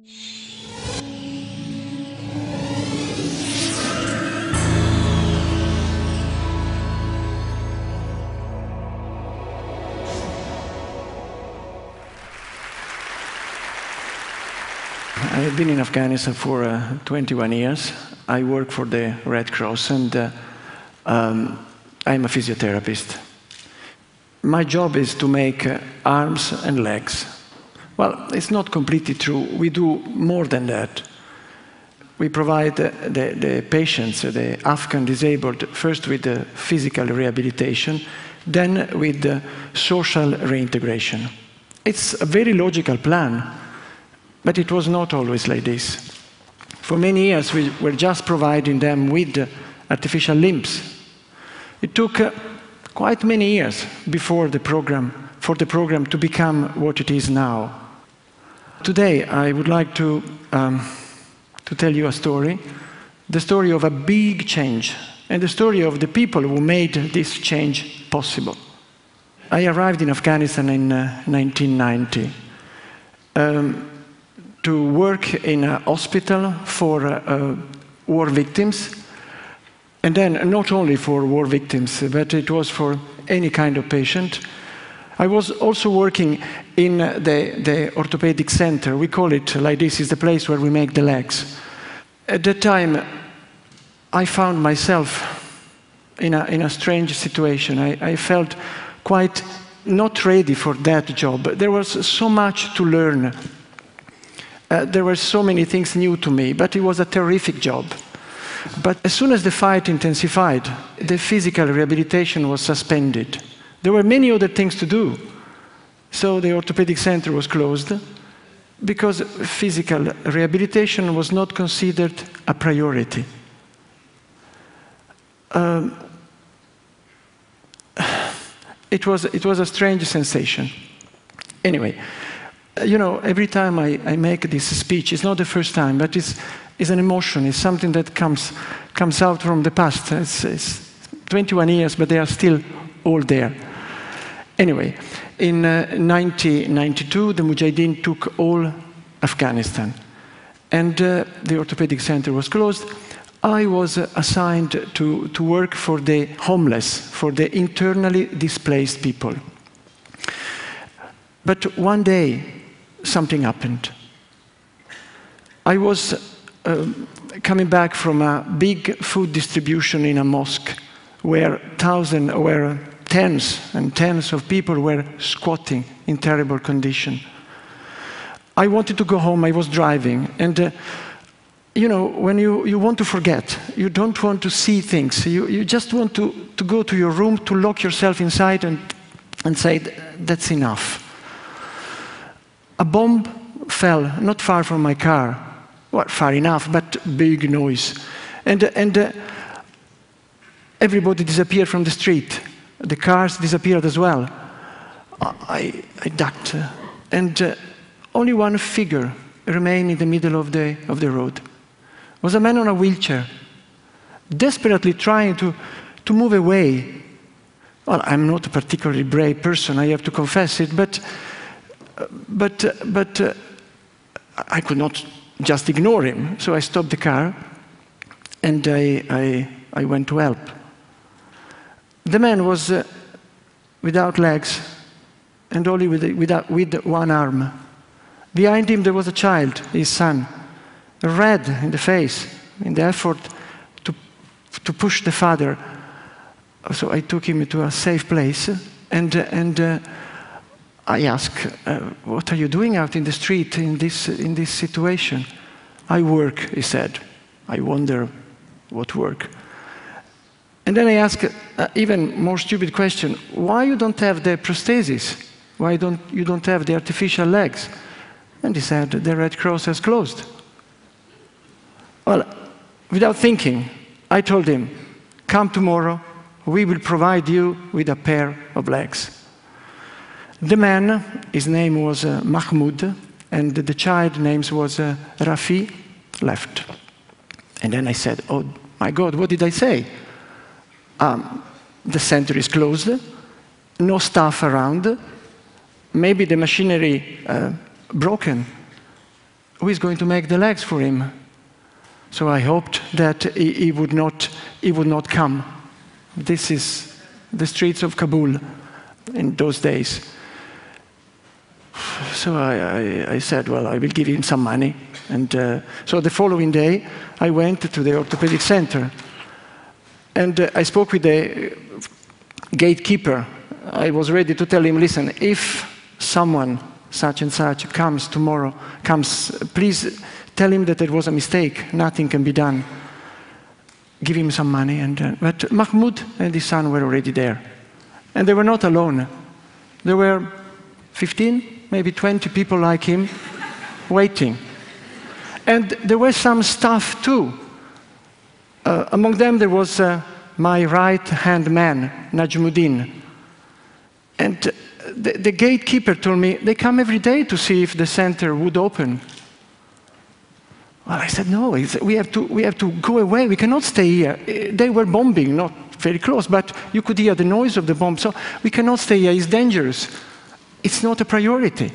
I've been in Afghanistan for 21 years. I work for the Red Cross, and I'm a physiotherapist. My job is to make arms and legs. Well, it's not completely true. We do more than that. We provide the patients, the Afghan disabled, first with the physical rehabilitation, then with the social reintegration. It's a very logical plan. But it was not always like this. For many years, we were just providing them with artificial limbs. It took quite many years for the program to become what it is now. Today, I would like to tell you a story, the story of a big change, and the story of the people who made this change possible. I arrived in Afghanistan in 1990. To work in a hospital for war victims, and then not only for war victims, but it was for any kind of patient. I was also working in the orthopedic center. We call it like this, is the place where we make the legs. At that time, I found myself in a strange situation. I felt quite not ready for that job. There was so much to learn. There were so many things new to me, but it was a terrific job. But as soon as the fight intensified, the physical rehabilitation was suspended. There were many other things to do. So the orthopedic center was closed because physical rehabilitation was not considered a priority. It was a strange sensation. Anyway, you know, every time I make this speech, it's not the first time, but it's an emotion. It's something that comes out from the past. It's 21 years, but they are still all there. Anyway, in 1992, the Mujahideen took all Afghanistan, and the orthopedic center was closed. I was assigned to work for the homeless, for the internally displaced people. But one day, something happened. I was coming back from a big food distribution in a mosque where tens and tens of people were squatting in terrible condition. I wanted to go home. I was driving, and you know, when you want to forget, you don't want to see things. You just want to go to your room, to lock yourself inside and say, that's enough. A bomb fell not far from my car. Well, far enough, but big noise. And everybody disappeared from the street. The cars disappeared as well. I ducked, and only one figure remained in the middle of the road. It was a man on a wheelchair, desperately trying to move away. Well, I'm not a particularly brave person, I have to confess it, but I could not just ignore him. So I stopped the car, and I went to help. The man was without legs and only with one arm. Behind him there was a child, his son, red in the face, in the effort to push the father. So I took him to a safe place, and I asked, what are you doing out in the street in this situation? I work, he said. I wonder what work. And then I asked even more stupid question, why you don't have the prosthesis? Why you don't have the artificial legs? And he said, the Red Cross has closed. Well, without thinking, I told him, come tomorrow, we will provide you with a pair of legs. The man, his name was Mahmoud, and the child name was Rafi, left. And then I said, oh my God, what did I say? The center is closed, no staff around, maybe the machinery broken. who is going to make the legs for him? So I hoped that he would not come. This is the streets of Kabul in those days. So I said, well, I will give him some money. And so the following day, I went to the orthopedic center. And I spoke with the gatekeeper. I was ready to tell him, listen, if someone such and such comes tomorrow, please tell him that it was a mistake. Nothing can be done. Give him some money. But Mahmoud and his son were already there. And they were not alone. There were 15, maybe 20 people like him waiting. And there were some staff too. Among them there was my right-hand man, Najmuddin. And the gatekeeper told me, they come every day to see if the center would open. Well, I said, no, we have to go away. We cannot stay here. They were bombing, not very close, but you could hear the noise of the bomb. So we cannot stay here. It's dangerous. It's not a priority.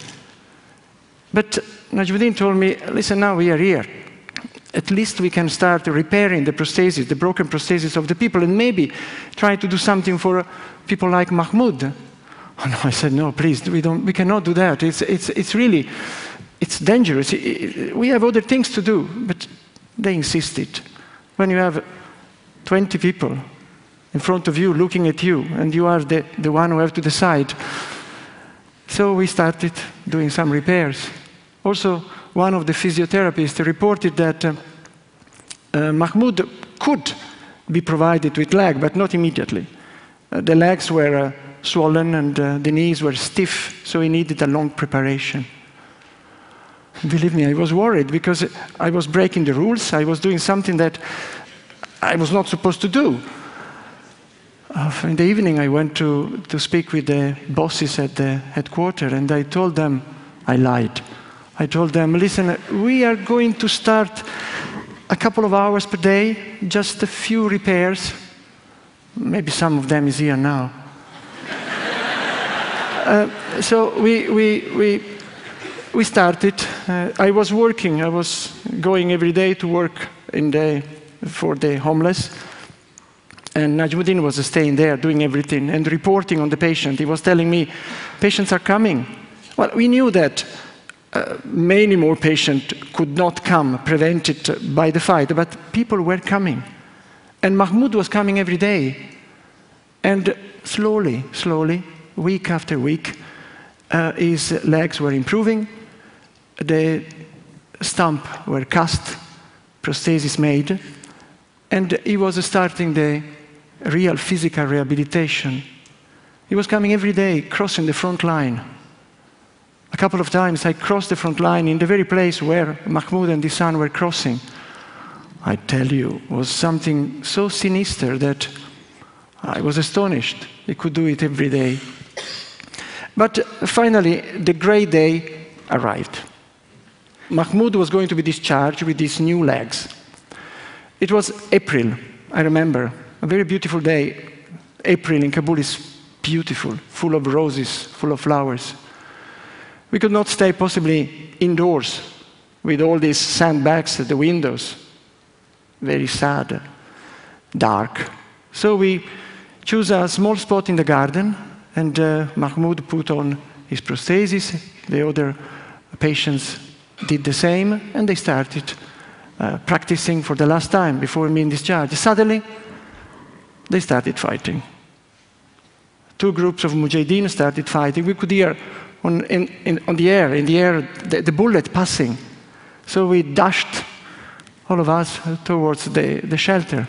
But Najmuddin told me, listen, now we are here. At least we can start repairing the prosthesis, the broken prosthesis of the people, and maybe try to do something for people like Mahmoud. Oh, no, I said, no, please, we cannot do that. It's really, it's dangerous. We have other things to do. But they insisted. When you have 20 people in front of you looking at you, and you are the one who have to decide. So we started doing some repairs. Also, one of the physiotherapists reported that Mahmoud could be provided with leg, but not immediately. The legs were swollen and the knees were stiff, so he needed a long preparation. Believe me, I was worried because I was breaking the rules. I was doing something that I was not supposed to do. In the evening, I went to speak with the bosses at the headquarters, and I told them, I lied. I told them, listen, we are going to start a couple of hours per day, just a few repairs. Maybe some of them is here now. So we started. I was working. I was going every day to work for the homeless. And Najmuddin was staying there, doing everything, and reporting on the patient. He was telling me, patients are coming. Well, we knew that many more patients could not come, prevented by the fight, but people were coming. And Mahmoud was coming every day. And slowly, week after week, his legs were improving, the stump were cast, prosthesis made, and he was starting the real physical rehabilitation. He was coming every day, crossing the front line. A couple of times I crossed the front line in the very place where Mahmoud and his son were crossing. I tell you, it was something so sinister that I was astonished. He could do it every day. But finally, the great day arrived. Mahmoud was going to be discharged with these new legs. It was April, I remember, a very beautiful day. April in Kabul is beautiful, full of roses, full of flowers. We could not stay possibly indoors with all these sandbags at the windows. Very sad, dark. So we chose a small spot in the garden, and Mahmoud put on his prosthesis. The other patients did the same, and they started practicing for the last time before being discharged. Suddenly, they started fighting. Two groups of mujahideen started fighting. We could hear in the air, the bullet passing. So we dashed, all of us, towards the shelter.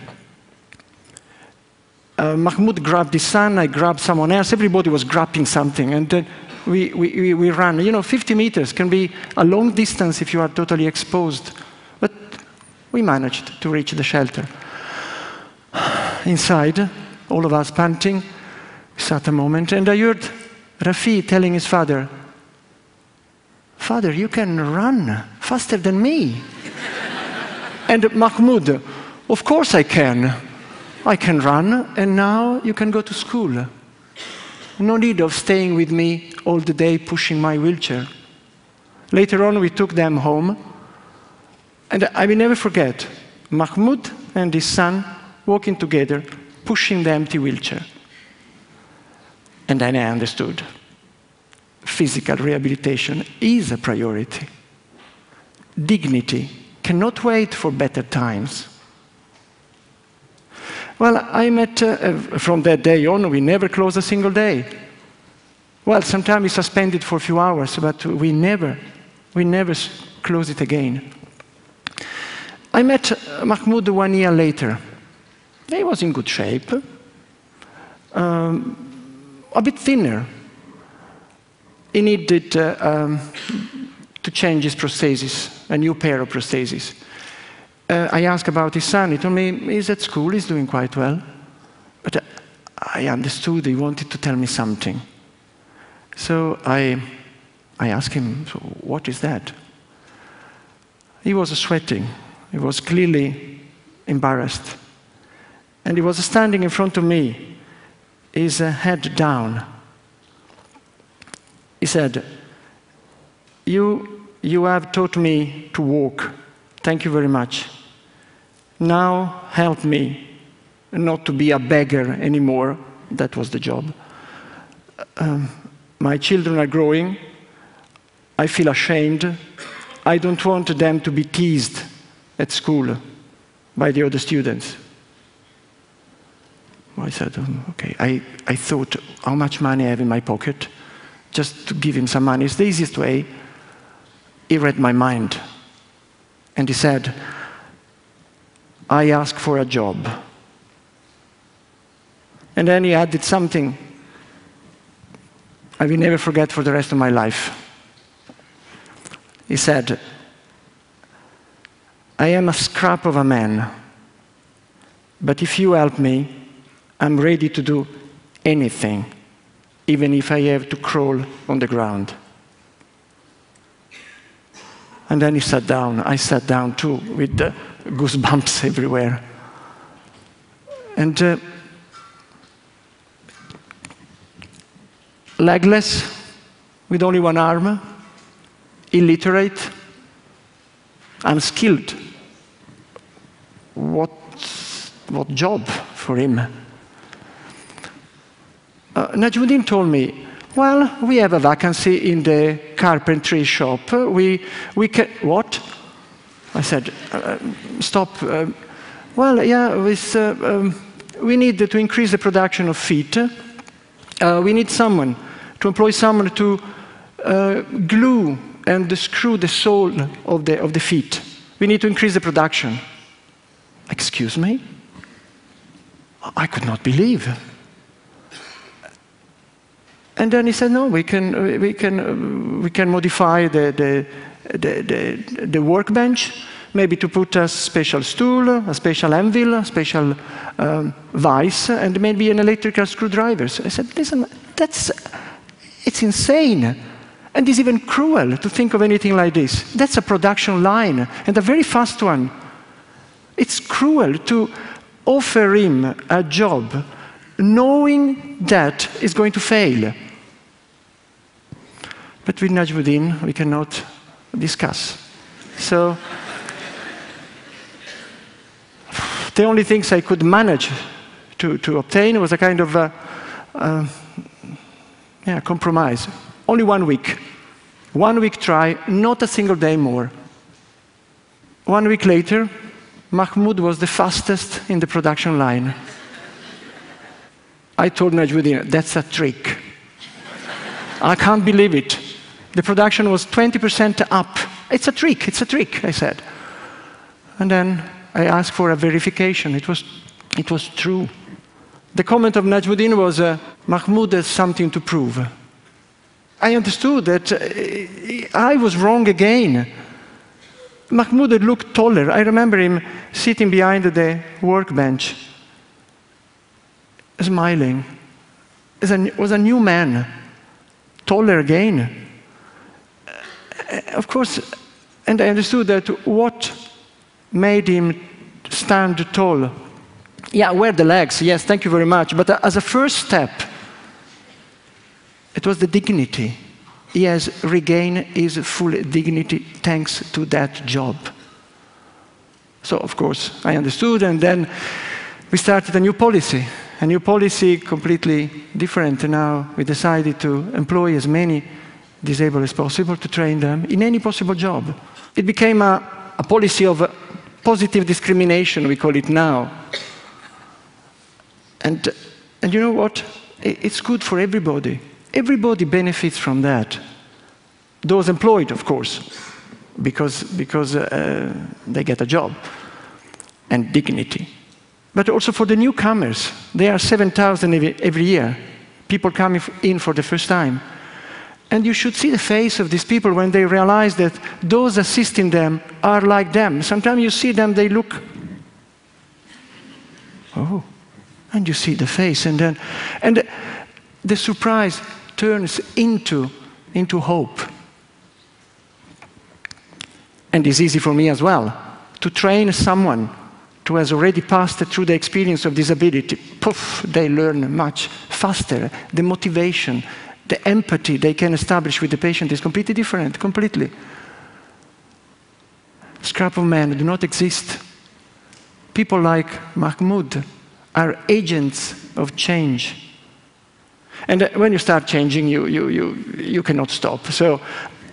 Mahmoud grabbed his son, I grabbed someone else. Everybody was grabbing something, and then we ran. You know, 50 meters can be a long distance if you are totally exposed. But we managed to reach the shelter. Inside, all of us panting, we sat a moment, and I heard Rafi telling his father, "Father, you can run faster than me." And Mahmoud, "Of course I can. I can run, and now you can go to school. No need of staying with me all the day pushing my wheelchair." Later on, we took them home, And I will never forget Mahmoud and his son walking together, pushing the empty wheelchair. And then I understood. Physical rehabilitation is a priority. Dignity cannot wait for better times. Well, I met, from that day on, we never closed a single day. Well, sometimes we suspended for a few hours, but we never closed it again. I met Mahmoud 1 year later. He was in good shape, a bit thinner. He needed to change his prosthesis, a new pair of prosthesis. I asked about his son. He told me he's at school, he's doing quite well. But I understood he wanted to tell me something. So I asked him, so what is that? He was sweating. He was clearly embarrassed. And he was standing in front of me, his head down. He said, you have taught me to walk. Thank you very much. Now help me not to be a beggar anymore. That was the job. My children are growing. I feel ashamed. I don't want them to be teased at school by the other students. I said, okay. I thought, how much money I have in my pocket? Just to give him some money. It's the easiest way. He read my mind. And he said, I asked for a job. And then he added something I will never forget for the rest of my life. He said, I am a scrap of a man, but if you help me, I'm ready to do anything, even if I have to crawl on the ground. And then he sat down. I sat down too, with the goosebumps everywhere. And legless, with only one arm, illiterate, unskilled. What job for him? Najmuddin told me, well, we have a vacancy in the carpentry shop. We can, what? I said, stop. Well, yeah, we need to increase the production of feet. We need someone, to employ someone to glue and screw the sole of the feet. We need to increase the production. Excuse me? I could not believe. And then he said, no, we can modify the workbench, maybe to put a special stool, a special anvil, a special vise, and maybe an electrical screwdriver. So I said, listen, it's insane. And it's even cruel to think of anything like this. That's a production line, and a very fast one. It's cruel to offer him a job knowing that it's going to fail. But with Najmuddin, we cannot discuss. So the only things I could manage to obtain was a kind of compromise. Only 1 week. 1 week try, not a single day more. 1 week later, Mahmoud was the fastest in the production line. I told Najmuddin, that's a trick. I can't believe it. The production was 20% up. It's a trick, I said. And then I asked for a verification. It was true. The comment of Najmuddin was, Mahmoud has something to prove. I understood that I was wrong again. Mahmoud had looked taller. I remember him sitting behind the workbench, smiling. Was a new man, taller again. Of course, and I understood that what made him stand tall. Yeah, wear the legs, yes, thank you very much. But as a first step, it was the dignity. He has regained his full dignity thanks to that job. So, of course, I understood, and then we started a new policy completely different. And now we decided to employ as many disabled as possible, to train them in any possible job. It became a policy of positive discrimination, we call it now. And you know what? It's good for everybody. Everybody benefits from that. Those employed, of course, because they get a job and dignity. But also for the newcomers. There are 7,000 every year, people coming in for the first time. And you should see the face of these people when they realize that those assisting them are like them. Sometimes you see them, they look, oh, and you see the face, and the surprise turns into hope. And it's easy for me as well to train someone who has already passed through the experience of disability. Poof, they learn much faster. The motivation, the empathy they can establish with the patient is completely different, completely. Scrap of men do not exist. People like Mahmoud are agents of change. And when you start changing, you cannot stop. So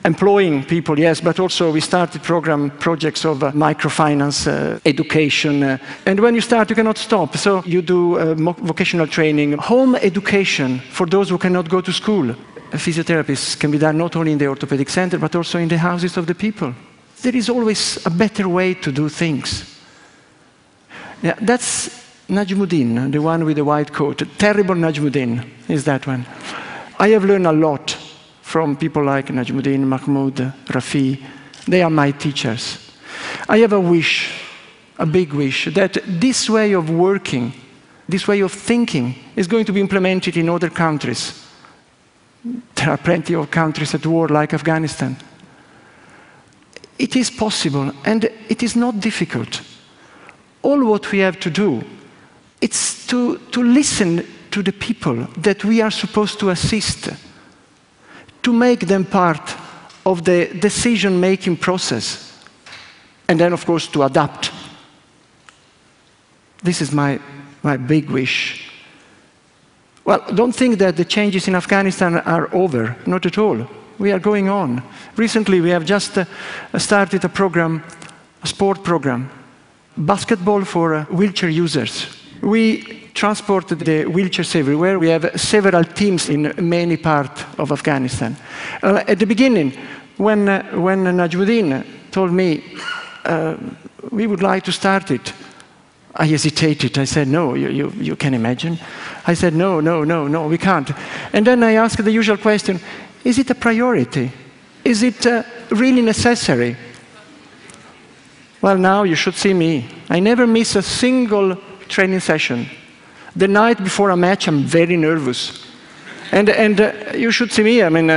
employing people, yes, but also we started projects of microfinance, education. And when you start, you cannot stop. So you do vocational training, home education for those who cannot go to school. Physiotherapists can be done not only in the orthopedic center, but also in the houses of the people. There is always a better way to do things. Yeah, that's Najmuddin, the one with the white coat. Terrible Najmuddin is that one. I have learned a lot from people like Najmuddin, Mahmoud, Rafi. They are my teachers. I have a wish, a big wish, that this way of working, this way of thinking is going to be implemented in other countries. There are plenty of countries at war like Afghanistan. It is possible, and it is not difficult. All what we have to do is to listen to the people that we are supposed to assist, to make them part of the decision-making process, and then, of course, to adapt. This is my big wish. Well, don't think that the changes in Afghanistan are over. Not at all. We are going on. Recently, we have just started a program, a sport program, basketball for wheelchair users. We transport the wheelchairs everywhere. We have several teams in many parts of Afghanistan. At the beginning, when Najmuddin told me, we would like to start it, I hesitated. I said, no, you can imagine. I said, no, we can't. And then I asked the usual question, is it a priority? Is it really necessary? Well, now you should see me. I never miss a single training session. The night before a match, I'm very nervous. And you should see me. I mean,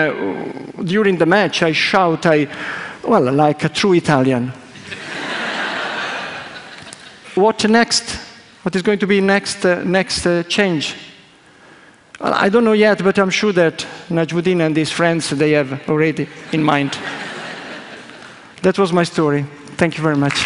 during the match, I shout, well, like a true Italian. What next? What is going to be next change? Well, I don't know yet, but I'm sure that Najmuddin and his friends, they have already in mind. That was my story. Thank you very much.